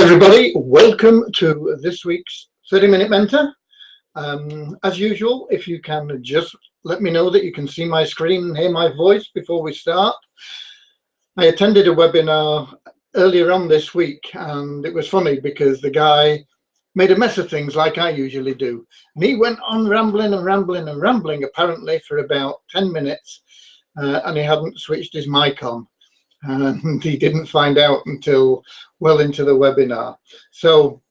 everybody, welcome to this week's 30-minute mentor. As usual, if you can just let me know that you can see my screen and hear my voice before we start. I attended a webinar earlier on this week, and it was funny because the guy made a mess of things like I usually do, and he went on rambling and rambling and rambling apparently for about 10 minutes, and he hadn't switched his mic on. And he didn't find out until well into the webinar. So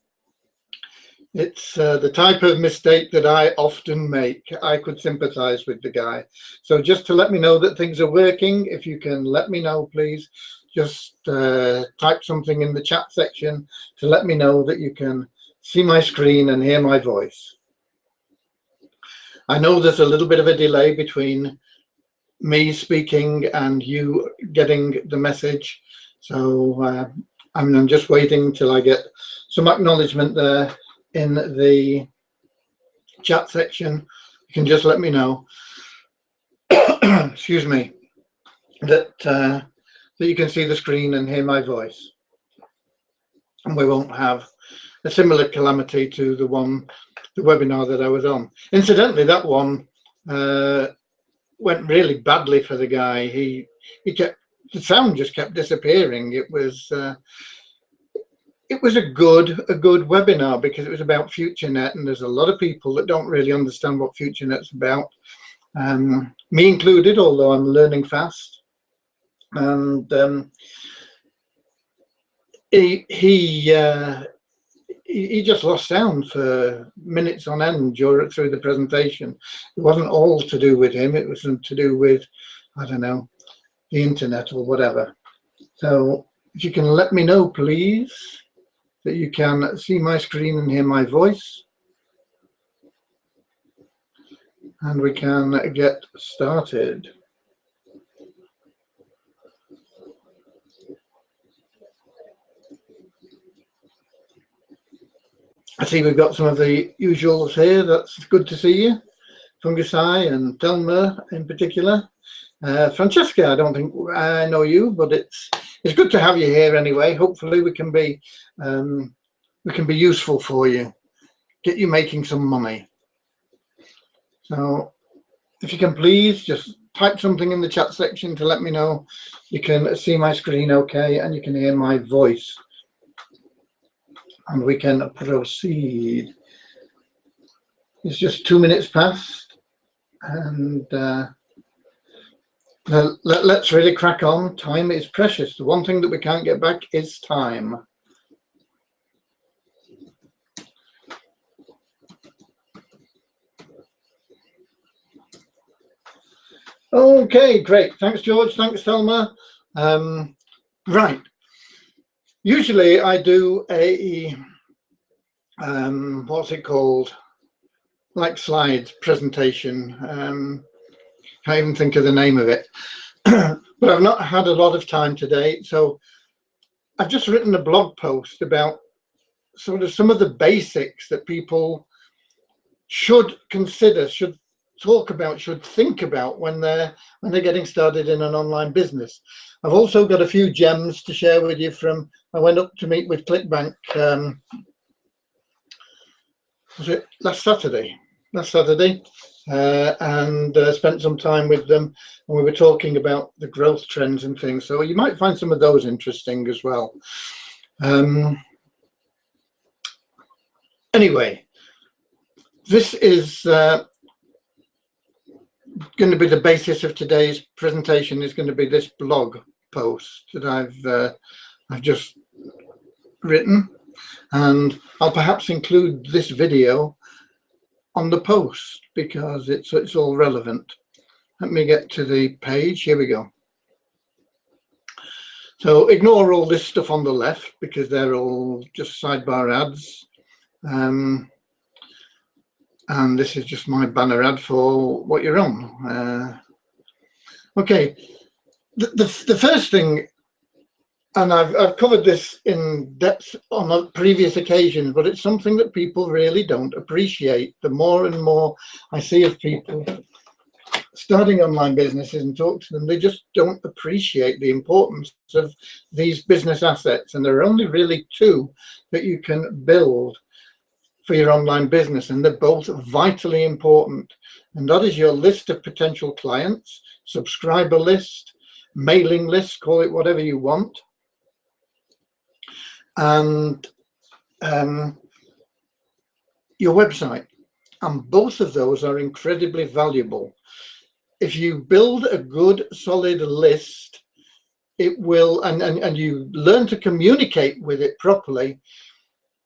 it's the type of mistake that I often make. I could sympathize with the guy. So just to let me know that things are working, if you can let me know, please, just type something in the chat section to let me know that you can see my screen and hear my voice. I know there's a little bit of a delay between me speaking and you getting the message, so I'm just waiting till I get some acknowledgement there in the chat section. You can just let me know excuse me, that you can see the screen and hear my voice, and we won't have a similar calamity to the webinar that I was on. Incidentally, that one went really badly for the guy. He kept, the sound just kept disappearing. It was a good webinar because it was about FutureNet, and there's a lot of people that don't really understand what FutureNet's about, me included, although I'm learning fast. And he just lost sound for minutes on end through the presentation. It wasn't all to do with him, it was to do with, I don't know, the internet or whatever. So if you can let me know, please, that you can see my screen and hear my voice, and we can get started. I see we've got some of the usuals here. That's good to see you. Fungi and Thelma in particular. Francesca, I don't think I know you, but it's good to have you here anyway. Hopefully we can be useful for you, get you making some money. So if you can please just type something in the chat section to let me know you can see my screen okay and you can hear my voice, and we can proceed. It's just 2 minutes past, and let's really crack on. Time is precious. The one thing that we can't get back is time. Okay, great. Thanks, George. Thanks, Thelma. Right. Usually I do a, what's it called? Like slides presentation. Can't even think of the name of it. But I've not had a lot of time today, so I've just written a blog post about sort of some of the basics that people should consider, should talk about, should think about when they're getting started in an online business. I've also got a few gems to share with you from, I went up to meet with ClickBank, was it last Saturday, and spent some time with them, and we were talking about the growth trends and things, so you might find some of those interesting as well. Anyway, this is going to be the basis of today's presentation, is going to be this blog post that I've just written, and I'll perhaps include this video on the post because it's all relevant. Let me get to the page. Here we go. So ignore all this stuff on the left because they're all just sidebar ads. And this is just my banner ad for what you're on. Okay, the first thing, and I've covered this in depth on previous occasions, but it's something that people really don't appreciate. The more and more I see of people starting online businesses and talk to them, they just don't appreciate the importance of these business assets. And there are only really two that you can build for your online business, and they're both vitally important. And that is your list of potential clients, subscriber list, mailing list, call it whatever you want, and your website. And both of those are incredibly valuable. If you build a good solid list, it will, and you learn to communicate with it properly,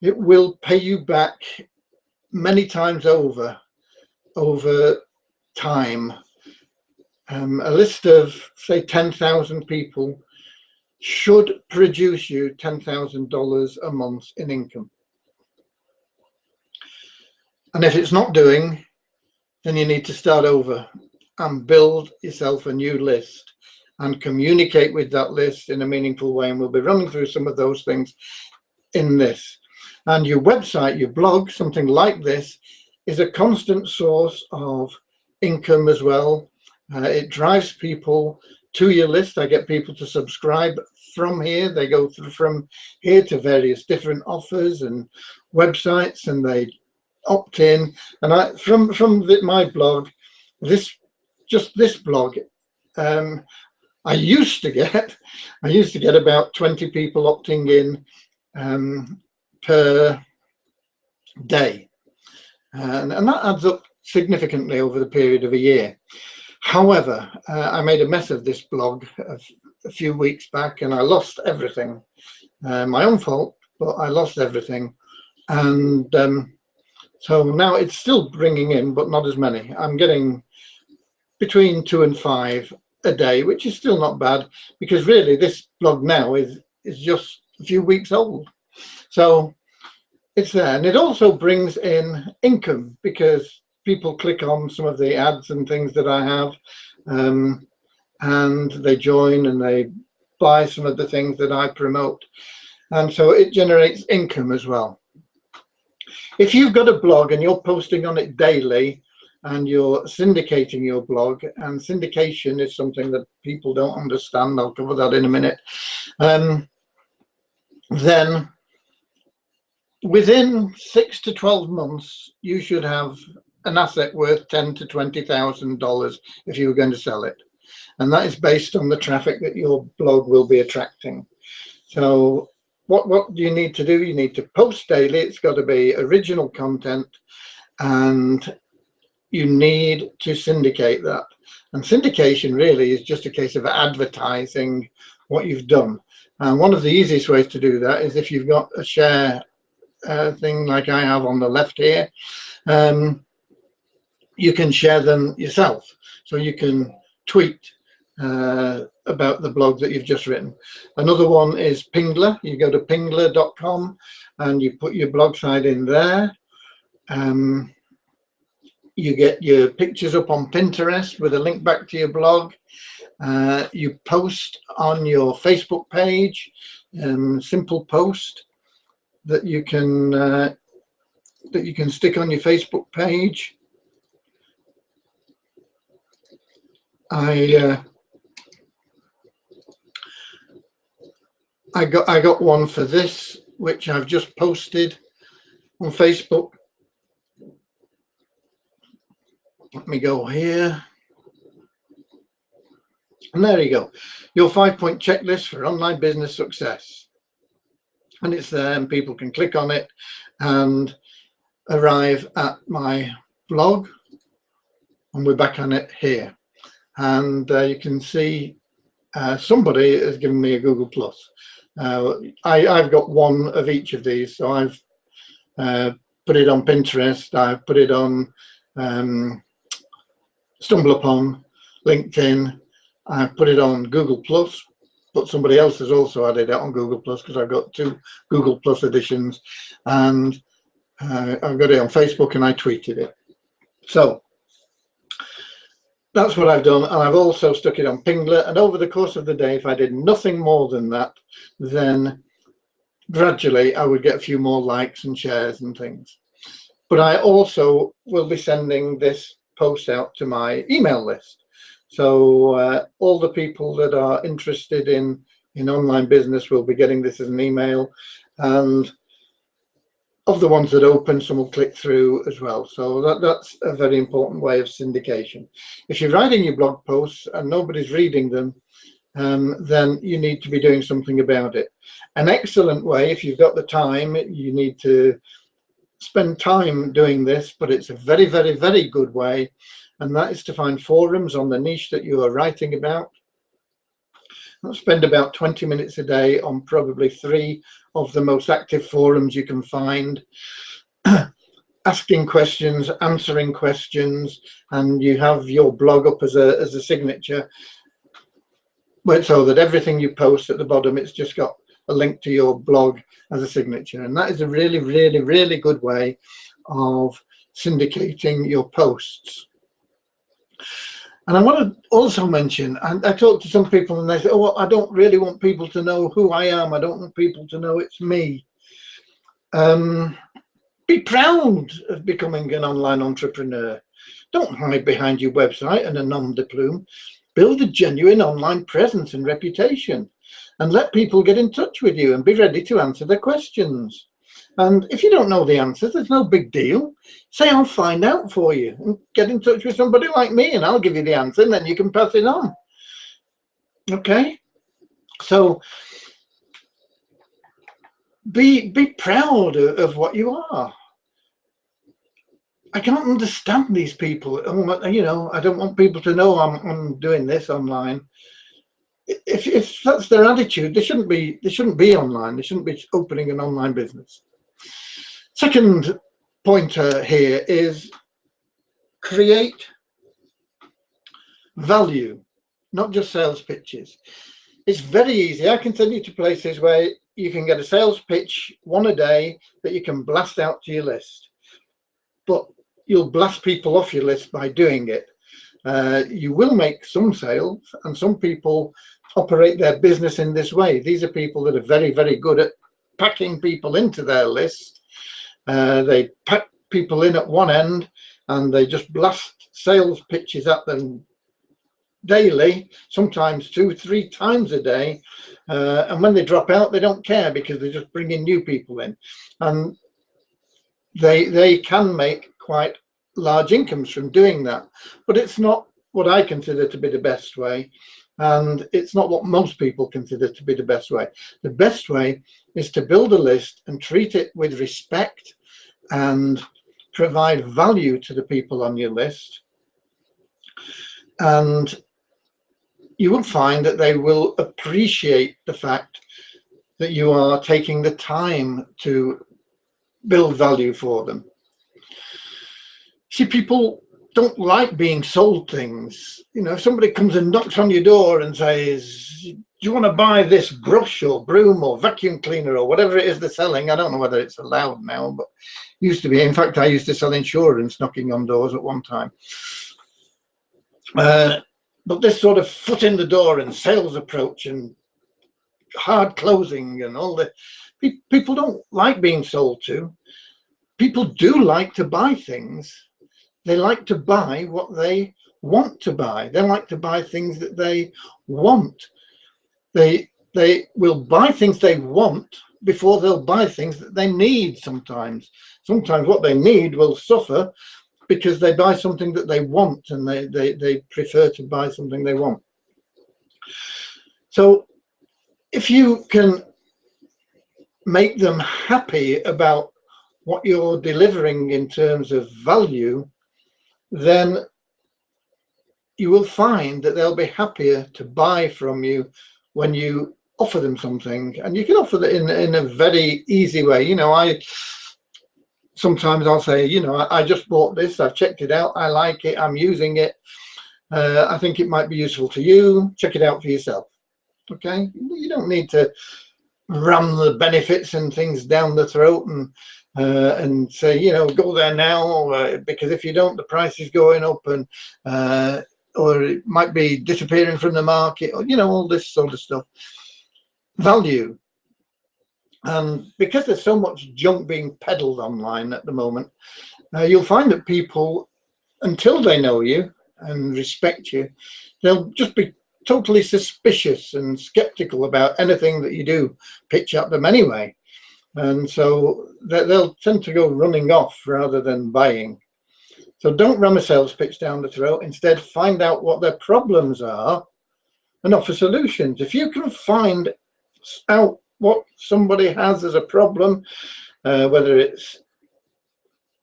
it will pay you back many times over time. A list of, say, 10,000 people should produce you $10,000 a month in income. And if it's not doing, then you need to start over and build yourself a new list and communicate with that list in a meaningful way. And we'll be running through some of those things in this. And your website, your blog, something like this, is a constant source of income as well. It drives people to your list. I get people to subscribe from here. They go through from here to various different offers and websites, and they opt in. And from my blog, this blog, I used to get about 20 people opting in per day, and that adds up significantly over the period of a year. However, I made a mess of this blog a few weeks back, and I lost everything. My own fault, but I lost everything. And so now it's still bringing in, but not as many. I'm getting between 2 and 5 a day, which is still not bad, because really this blog now is just a few weeks old. So it's there. And it also brings in income, because people click on some of the ads and things that I have, and they join and they buy some of the things that I promote. And so it generates income as well. If you've got a blog and you're posting on it daily and you're syndicating your blog, and syndication is something that people don't understand, I'll cover that in a minute, then within 6 to 12 months, you should have an asset worth $10,000 to $20,000 if you were going to sell it. And that is based on the traffic that your blog will be attracting. So what do you need to do? You need to post daily. It's got to be original content, and you need to syndicate that. And syndication really is just a case of advertising what you've done. And one of the easiest ways to do that is if you've got a share thing like I have on the left here, you can share them yourself. So you can tweet about the blog that you've just written. Another one is Pingler. You go to pingler.com and you put your blog site in there. You get your pictures up on Pinterest with a link back to your blog. You post on your Facebook page, simple post that you can stick on your Facebook page. I got one for this, which I've just posted on Facebook. Let me go here. And there you go. Your 5-point checklist for online business success. And it's there, and people can click on it and arrive at my blog. And we're back on it here. And you can see somebody has given me a Google Plus. I've got one of each of these. So I've put it on Pinterest. I've put it on StumbleUpon, LinkedIn. I've put it on Google Plus, but somebody else has also added it on Google Plus, because I've got 2 Google Plus editions, and I've got it on Facebook, and I tweeted it. So that's what I've done. And I've also stuck it on Pingler, and over the course of the day, if I did nothing more than that, then gradually I would get a few more likes and shares and things. But I also will be sending this post out to my email list. So all the people that are interested in online business will be getting this as an email, and of the ones that open, some will click through as well. So that's a very important way of syndication. If you're writing your blog posts and nobody's reading them, then you need to be doing something about it. An excellent way, if you've got the time, you need to spend time doing this, but it's a very, very, very good way, and that is to find forums on the niche that you are writing about. I'll spend about 20 minutes a day on probably 3 of the most active forums you can find, asking questions, answering questions, and you have your blog up as a signature, so that everything you post at the bottom, it's just got a link to your blog as a signature. And that is a really, really, really good way of syndicating your posts. And I want to also mention, and I talk to some people and they say, oh, well, I don't really want people to know who I am. I don't want people to know it's me. Be proud of becoming an online entrepreneur. Don't hide behind your website and a nom de plume. Build a genuine online presence and reputation, and let people get in touch with you and be ready to answer their questions. And if you don't know the answers, there's no big deal. Say, I'll find out for you, and get in touch with somebody like me and I'll give you the answer, and then you can pass it on. Okay? So be proud of what you are. I can't understand these people. You know, I don't want people to know I'm doing this online. If that's their attitude, they shouldn't be online. They shouldn't be opening an online business. Second pointer here is create value, not just sales pitches. It's very easy. I can send you to places where you can get a sales pitch, 1 a day, that you can blast out to your list. But you'll blast people off your list by doing it. You will make some sales, and some people operate their business in this way. These are people that are very, very good at packing people into their list. They pack people in at one end and they just blast sales pitches at them daily, sometimes 2-3 times a day. And when they drop out, they don't care, because they're just bringing new people in. And they can make quite large incomes from doing that, but it's not what I consider to be the best way, and it's not what most people consider to be the best way. The best way is to build a list and treat it with respect and provide value to the people on your list, and you will find that they will appreciate the fact that you are taking the time to build value for them. See, people don't like being sold things. You know, if somebody comes and knocks on your door and says, do you want to buy this brush or broom or vacuum cleaner or whatever it is they're selling? I don't know whether it's allowed now, but used to be. In fact, I used to sell insurance knocking on doors at one time. But this sort of foot in the door and sales approach and hard closing and all that, people don't like being sold to. People do like to buy things. They like to buy what they want to buy. They like to buy things that they want. They will buy things they want before they'll buy things that they need sometimes. Sometimes what they need will suffer because they buy something that they want, and they prefer to buy something they want. So if you can make them happy about what you're delivering in terms of value, then you will find that they'll be happier to buy from you when you offer them something. And you can offer that in a very easy way. You know, sometimes I'll say, you know, I just bought this, I've checked it out, I like it, I'm using it, I think it might be useful to you, check it out for yourself. Okay, you don't need to ram the benefits and things down the throat and say, you know, go there now, because if you don't, the price is going up, and or it might be disappearing from the market, or, you know, all this sort of stuff. Value. And because there's so much junk being peddled online at the moment, you'll find that people until they know you and respect you, they'll just be totally suspicious and skeptical about anything that you do pitch at them anyway. And so they'll tend to go running off rather than buying. So don't ram a sales pitch down the throat. Instead, find out what their problems are and offer solutions. If you can find out what somebody has as a problem, whether it's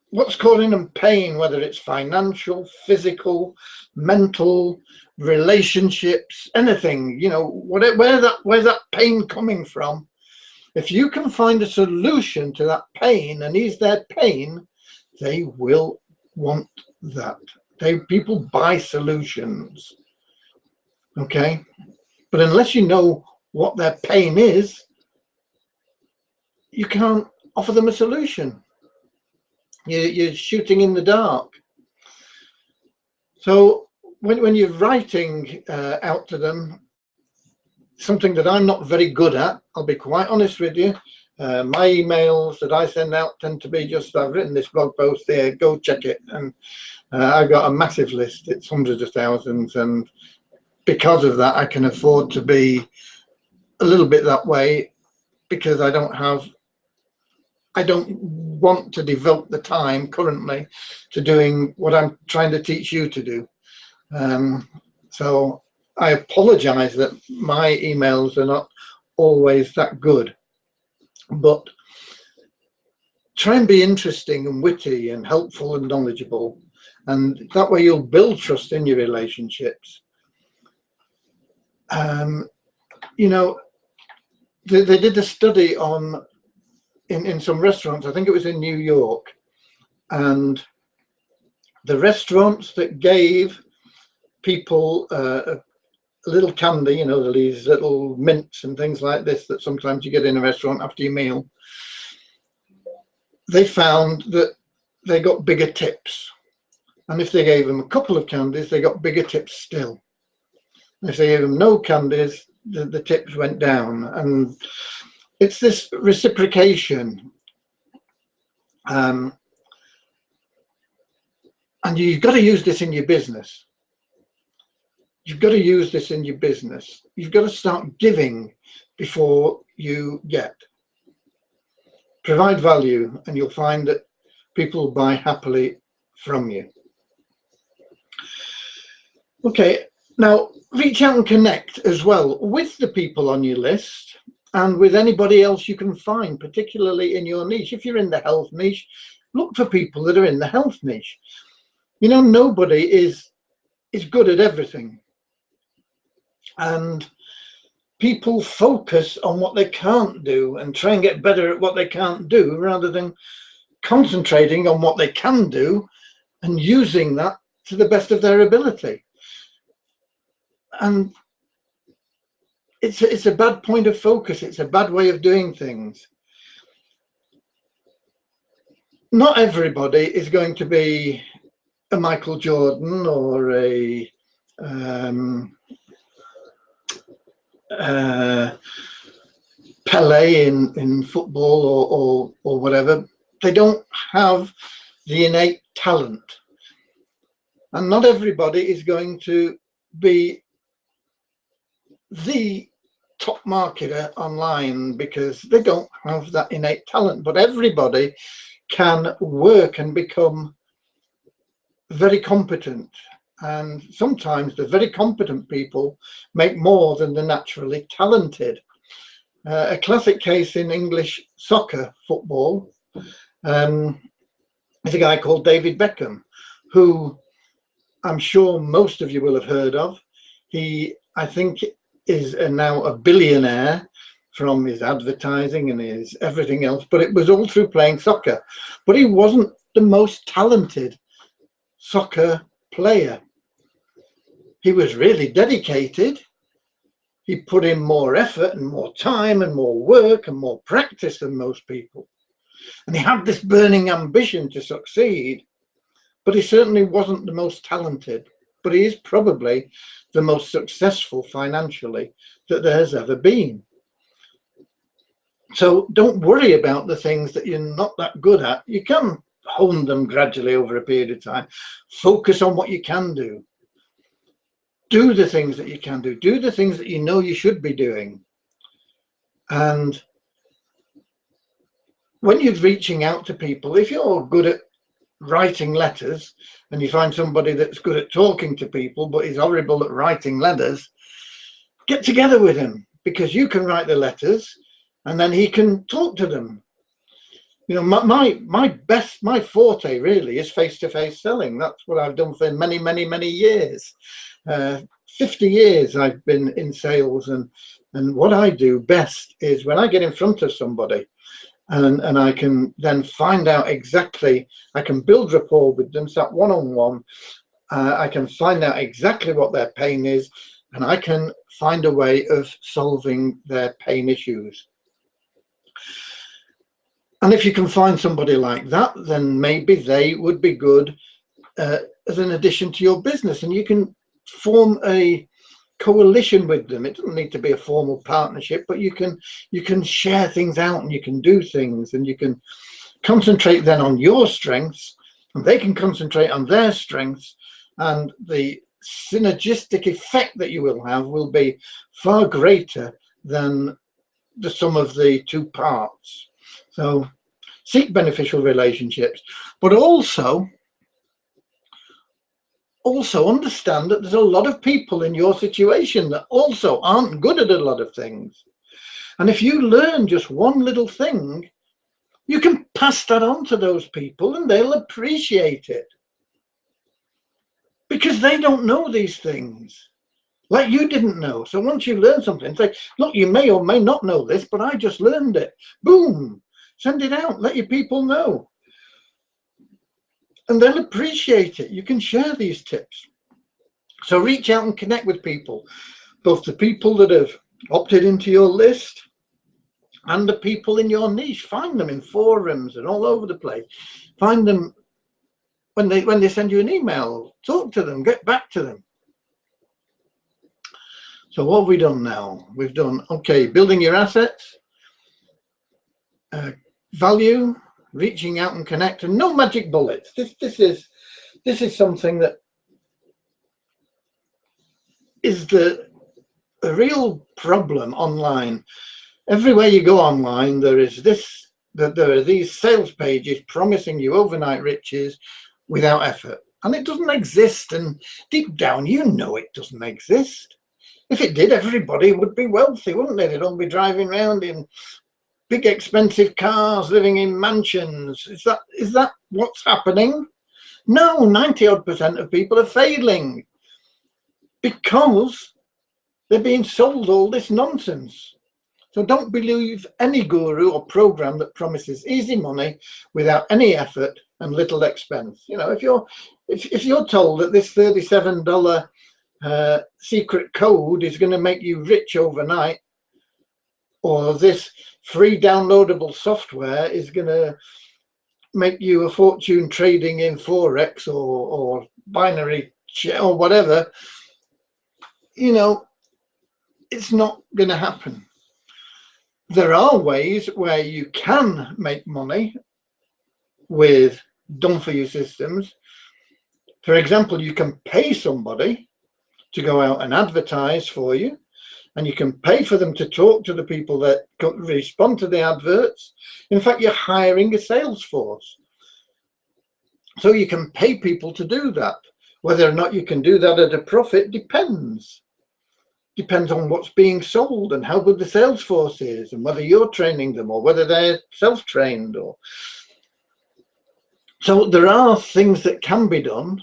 what's causing them pain, whether it's financial, physical, mental, relationships, anything, you know, where's that pain coming from? If you can find a solution to that pain and ease their pain, they will want that. People buy solutions, okay? But unless you know what their pain is, you can't offer them a solution. You're shooting in the dark. So when you're writing out to them, something that I'm not very good at, I'll be quite honest with you, my emails that I send out tend to be just, I've written this blog post there, go check it. And I've got a massive list, it's hundreds of thousands. And because of that, I can afford to be a little bit that way, because I don't want to devote the time currently to doing what I'm trying to teach you to do. So I apologize that my emails are not always that good, but try and be interesting and witty and helpful and knowledgeable, and that way you'll build trust in your relationships. You know, they did a study on in some restaurants, I think it was in New York, and the restaurants that gave people a little candy, you know, these little mints and things like this that sometimes you get in a restaurant after your meal, they found that they got bigger tips. And if they gave them a couple of candies, they got bigger tips still. And if they gave them no candies, the tips went down. And it's this reciprocation. And you've got to use this in your business. You've got to use this in your business. You've got to start giving before you get. Provide value, and you'll find that people buy happily from you. Okay, now reach out and connect as well with the people on your list and with anybody else you can find, particularly in your niche. If you're in the health niche, look for people that are in the health niche. You know, nobody is good at everything. And people focus on what they can't do and try and get better at what they can't do, rather than concentrating on what they can do and using that to the best of their ability. And it's a bad point of focus. It's a bad way of doing things. Not everybody is going to be a Michael Jordan or a Pele in football or whatever. They don't have the innate talent, and not everybody is going to be the top marketer online because they don't have that innate talent. But everybody can work and become very competent, and sometimes the very competent people make more than the naturally talented. A classic case in English soccer football is a guy called David Beckham, who I'm sure most of you will have heard of. He, I think, is now a billionaire from his advertising and his everything else, but it was all through playing soccer. But he wasn't the most talented soccer player. He was really dedicated. He put in more effort and more time and more work and more practice than most people. And he had this burning ambition to succeed, but he certainly wasn't the most talented. But he is probably the most successful financially that there has ever been. So don't worry about the things that you're not that good at. You can hone them gradually over a period of time. Focus on what you can do. Do the things that you can do. Do the things that you know you should be doing. And when you're reaching out to people, if you're good at writing letters and you find somebody that's good at talking to people but is horrible at writing letters, get together with him, because you can write the letters and then he can talk to them. You know, my forte really is face-to-face selling. That's what I've done for many years. 50 years I've been in sales, and what I do best is when I get in front of somebody and I can then find out exactly, I can build rapport with them, sat one-on-one. I can find out exactly what their pain is, and I can find a way of solving their pain issues. And if you can find somebody like that, then maybe they would be good as an addition to your business, and you can form a coalition with them. It doesn't need to be a formal partnership, but you can share things out, and you can do things, and you can concentrate then on your strengths, and they can concentrate on their strengths, and the synergistic effect that you will have will be far greater than the sum of the two parts. So seek beneficial relationships, but also understand that there's a lot of people in your situation that also aren't good at a lot of things. And if you learn just one little thing, you can pass that on to those people and they'll appreciate it, because they don't know these things like you didn't know. So once you learn something, say, look, you may or may not know this, but I just learned it. Boom, send it out, let your people know, and they'll appreciate it. You can share these tips. So reach out and connect with people, both the people that have opted into your list and the people in your niche. Find them in forums and all over the place. Find them when they send you an email. Talk to them, get back to them. So what have we done now? We've done, okay, building your assets, value, reaching out and connect, and no magic bullets. This is something that is the real problem online. Everywhere you go online, there are these sales pages promising you overnight riches without effort, and it doesn't exist. And deep down, you know it doesn't exist. If it did, everybody would be wealthy, wouldn't they? They'd all be driving around in big expensive cars, living in mansions. Is that what's happening? No, 90% of people are failing because they're being sold all this nonsense. So don't believe any guru or program that promises easy money without any effort and little expense. You know, if you're told that this $37 secret code is going to make you rich overnight, or this free downloadable software is going to make you a fortune trading in Forex or binary or whatever, you know, it's not going to happen. There are ways where you can make money with done-for-you systems. For example, you can pay somebody to go out and advertise for you, and you can pay for them to talk to the people that respond to the adverts. In fact, you're hiring a sales force. So you can pay people to do that. Whether or not you can do that at a profit depends. Depends on what's being sold and how good the sales force is, and whether you're training them or whether they're self-trained. So there are things that can be done,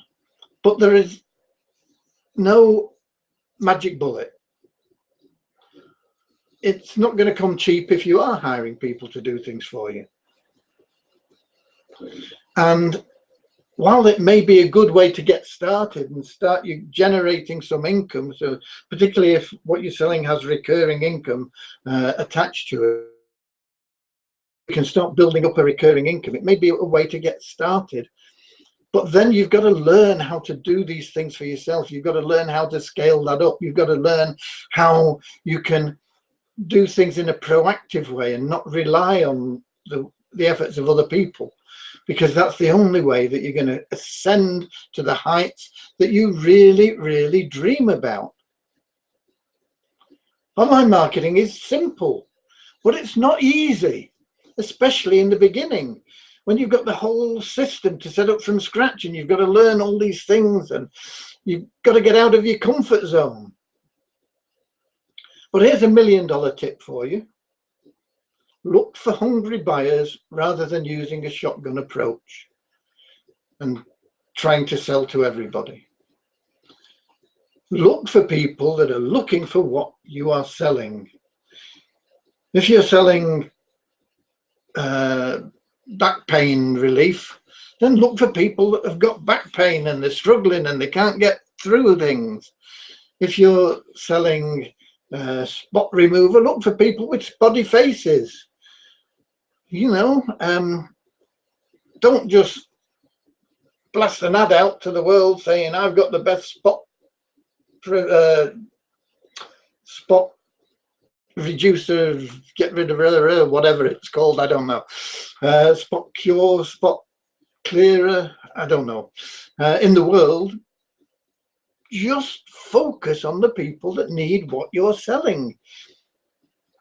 but there is no magic bullet. It's not going to come cheap if you are hiring people to do things for you. And while it may be a good way to get started and start you generating some income, so particularly if what you're selling has recurring income attached to it, you can start building up a recurring income. It may be a way to get started, but then you've got to learn how to do these things for yourself. You've got to learn how to scale that up. You've got to learn how you can do things in a proactive way and not rely on the the efforts of other people, because that's the only way that you're going to ascend to the heights that you really, really dream about. Online marketing is simple, but it's not easy, especially in the beginning, when you've got the whole system to set up from scratch and you've got to learn all these things and you've got to get out of your comfort zone. But here's $1 million tip for you. Look for hungry buyers rather than using a shotgun approach and trying to sell to everybody. Look for people that are looking for what you are selling. If you're selling back pain relief, then look for people that have got back pain and they're struggling and they can't get through things. If you're selling spot remover, look for people with spotty faces. You know, don't just blast an ad out to the world saying I've got the best spot reducer, get rid of whatever it's called, I don't know, spot cure, spot clearer, I don't know, in the world. Just focus on the people that need what you're selling,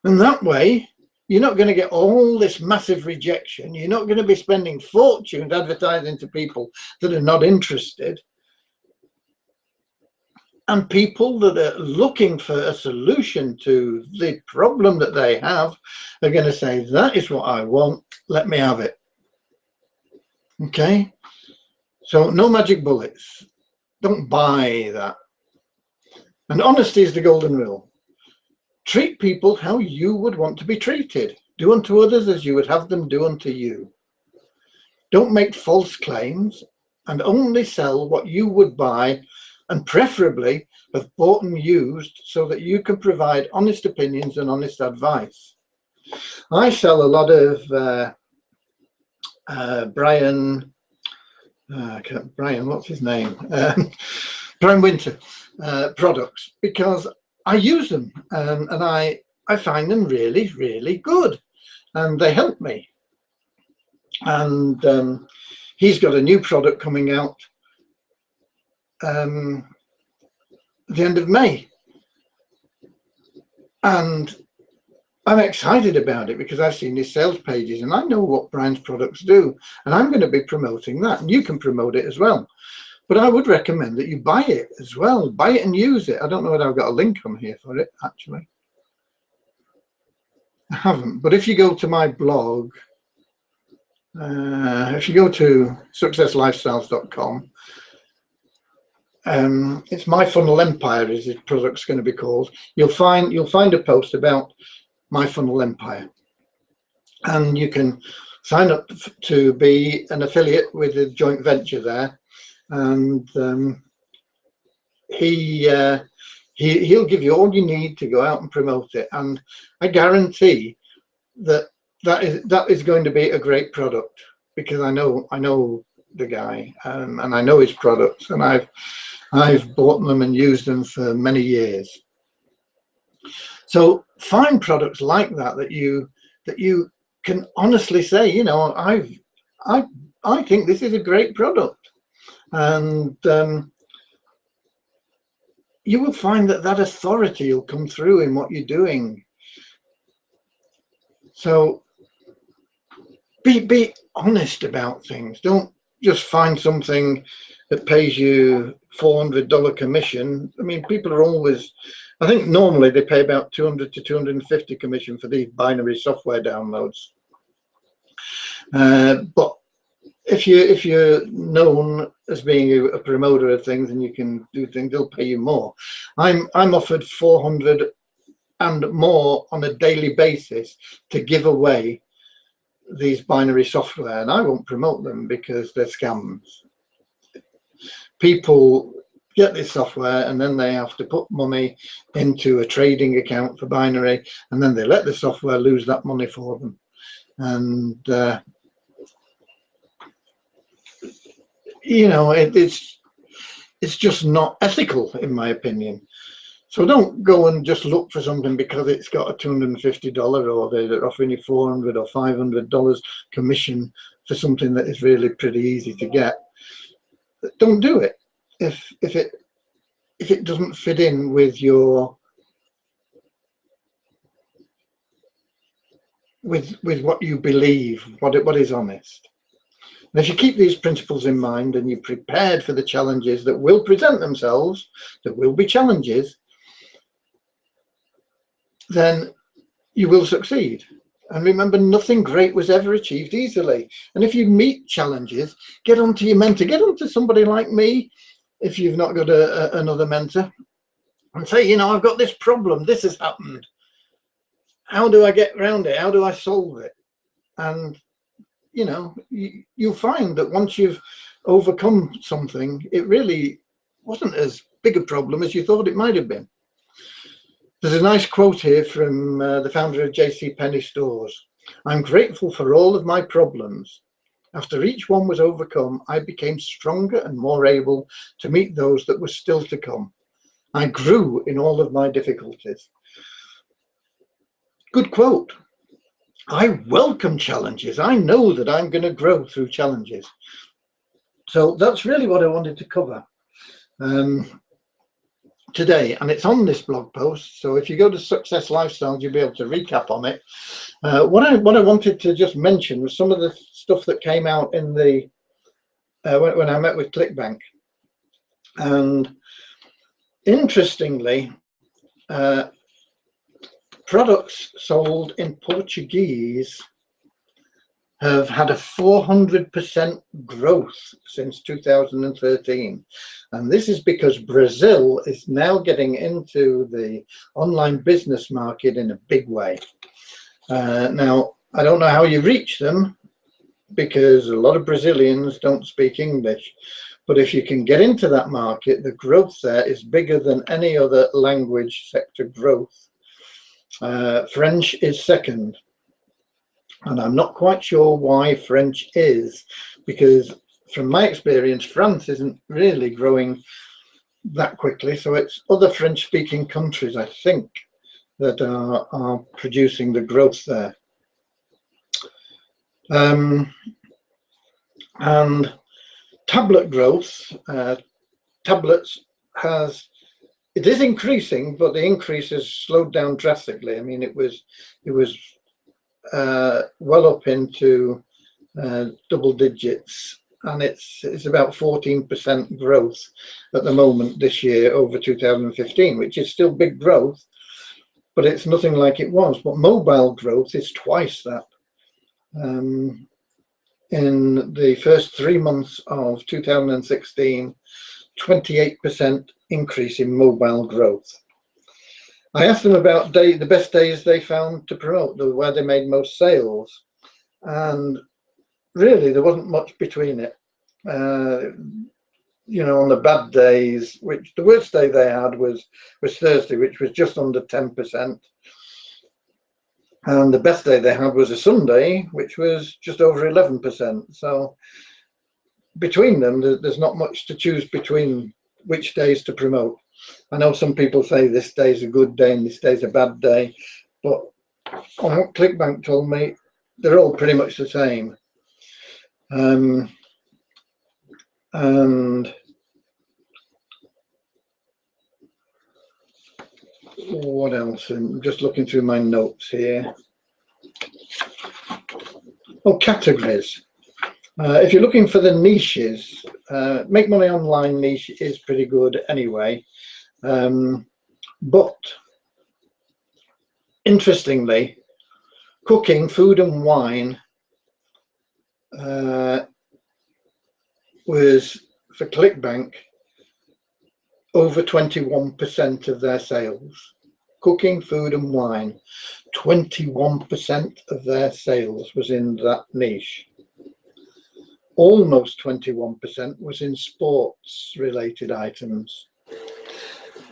and that way you're not going to get all this massive rejection. You're not going to be spending fortunes advertising to people that are not interested. And people that are looking for a solution to the problem that they have are going to say, that is what I want, let me have it. Okay? So no magic bullets. Don't buy that. And honesty is the golden rule. Treat people how you would want to be treated. Do unto others as you would have them do unto you. Don't make false claims and only sell what you would buy, and preferably have bought and used so that you can provide honest opinions and honest advice. I sell a lot of Brian, what's his name? Brian Winter products, because I use them and I find them really, really good, and they help me. And he's got a new product coming out the end of May, and I'm excited about it because I've seen his sales pages and I know what Brian's products do, and I'm going to be promoting that, and you can promote it as well. But I would recommend that you buy it as well. Buy it and use it. I don't know whether I've got a link on here for it, actually. I haven't. But if you go to my blog, if you go to successlifestyles.com, it's My Funnel Empire is his product's going to be called. You'll find a post about My Funnel Empire, and you can sign up to be an affiliate with a joint venture there. And he'll give you all you need to go out and promote it, and I guarantee that is going to be a great product, because I know the guy, and I know his products, and I've bought them and used them for many years. So find products like that you can honestly say, you know, I think this is a great product. And you will find that authority will come through in what you're doing. So be honest about things. Don't just find something that pays you $400 commission. I mean, people are always, I think normally they pay about 200 to 250 commission for these binary software downloads. But if you're known as being a promoter of things and you can do things, they'll pay you more. I'm offered 400 and more on a daily basis to give away these binary software, and I won't promote them because they're scams. People get this software and then they have to put money into a trading account for binary, and then they let the software lose that money for them. And you know, it's just not ethical, in my opinion. So don't go and just look for something because it's got a $250 or they're offering you $400 or $500 commission for something that is really pretty easy to get. Don't do it if it doesn't fit in with your with what you believe, what is honest. And if you keep these principles in mind and you're prepared for the challenges that will present themselves, there will be challenges, then you will succeed. And remember, nothing great was ever achieved easily. And if you meet challenges, get onto your mentor, get onto somebody like me, if you've not got another mentor, and say, you know, I've got this problem, this has happened. How do I get around it? How do I solve it? And, you know, you'll find that once you've overcome something, it really wasn't as big a problem as you thought it might have been. There's a nice quote here from the founder of JCPenney stores. I'm grateful for all of my problems. After each one was overcome, I became stronger and more able to meet those that were still to come. I grew in all of my difficulties. Good quote. I welcome challenges. I know that I'm going to grow through challenges. So that's really what I wanted to cover today, and it's on this blog post. So if you go to Success Lifestyle, you'll be able to recap on it. What I wanted to just mention was some of the stuff that came out in the when I met with ClickBank, and interestingly, products sold in Portuguese have had a 400% growth since 2013. And this is because Brazil is now getting into the online business market in a big way. Now, I don't know how you reach them because a lot of Brazilians don't speak English. But if you can get into that market, the growth there is bigger than any other language sector growth. French is second. And I'm not quite sure why French is, because from my experience, France isn't really growing that quickly. So it's other French-speaking countries, I think, that are producing the growth there. And tablet growth, tablets it is increasing, but the increase has slowed down drastically. I mean, it was well up into double digits, and it's about 14% growth at the moment this year over 2015, which is still big growth, but it's nothing like it was. But mobile growth is twice that. In the first 3 months of 2016, 28% increase in mobile growth. I asked them about the best days they found to promote, where they made most sales, and really there wasn't much between it. You know, on the bad days, which the worst day they had was Thursday, which was just under 10%, and the best day they had was a Sunday, which was just over 11%. So between them, there's not much to choose between which days to promote. I know some people say this day's a good day and this day's a bad day, but on what ClickBank told me, they're all pretty much the same. And what else? I'm just looking through my notes here. Oh, categories. If you're looking for the niches, Make Money Online niche is pretty good anyway. But interestingly, cooking, food and wine was, for ClickBank, over 21% of their sales. Cooking, food and wine, 21% of their sales was in that niche. Almost 21% was in sports related items.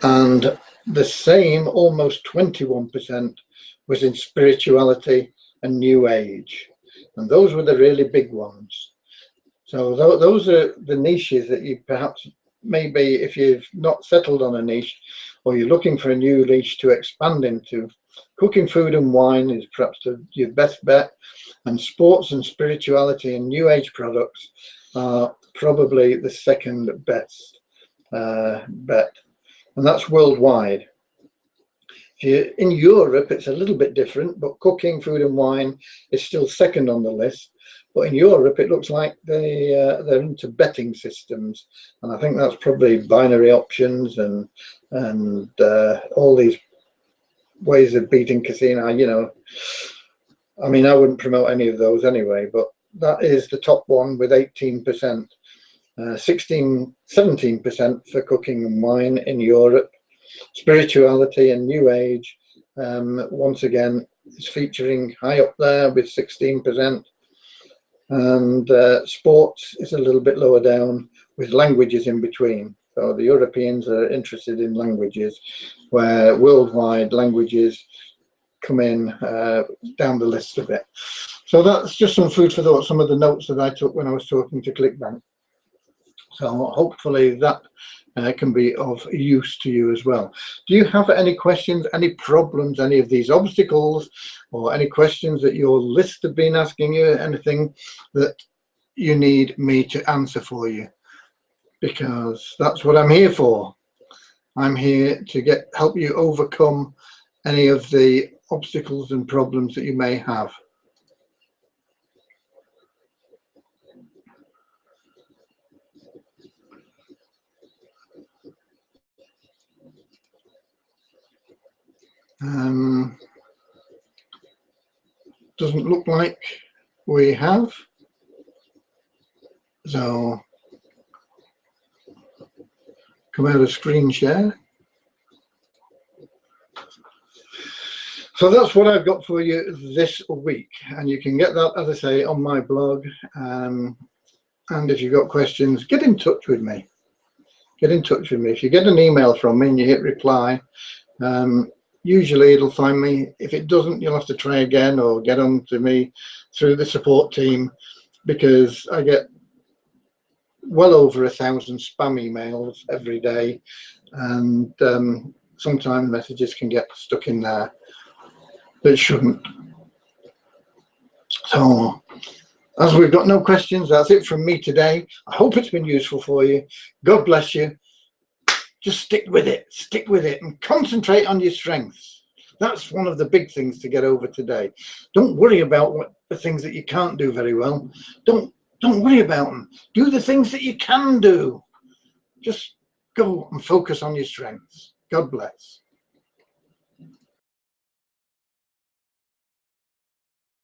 And the same, almost 21%, was in spirituality and new age. And those were the really big ones. So those are the niches that you perhaps maybe if you've not settled on a niche, or you're looking for a new niche to expand into, cooking food and wine is perhaps your best bet, and sports and spirituality and new age products are probably the second best bet, and that's worldwide. In Europe, it's a little bit different, but cooking, food and wine is still second on the list. But in Europe, it looks like they're into betting systems, and I think that's probably binary options and all these ways of beating casino. You know, I mean, I wouldn't promote any of those anyway, but that is the top one with 18%, 17% for cooking and wine in Europe. Spirituality and new age, once again, is featuring high up there with 16%, and sports is a little bit lower down with languages in between. So the Europeans are interested in languages, where worldwide languages come in down the list a bit. So that's just some food for thought, some of the notes that I took when I was talking to ClickBank. So hopefully that can be of use to you as well. Do you have any questions, any problems, any of these obstacles, or any questions that your list have been asking you, anything that you need me to answer for you? Because that's what I'm here for. I'm here to help you overcome any of the obstacles and problems that you may have. Doesn't look like we have. So come out of screen share. So that's what I've got for you this week, and you can get that, as I say, on my blog. And if you've got questions, get in touch with me. Get in touch with me. If you get an email from me and you hit reply, usually it'll find me. If it doesn't, you'll have to try again or get on to me through the support team, because I get well over 1,000 spam emails every day, and sometimes messages can get stuck in there that shouldn't. So as we've got no questions, that's it from me today. I hope it's been useful for you. God bless you. Just stick with it and concentrate on your strengths. That's one of the big things to get over today. Don't worry about the things that you can't do very well. Don't worry about them. Do the things that you can do. Just go and focus on your strengths. God bless.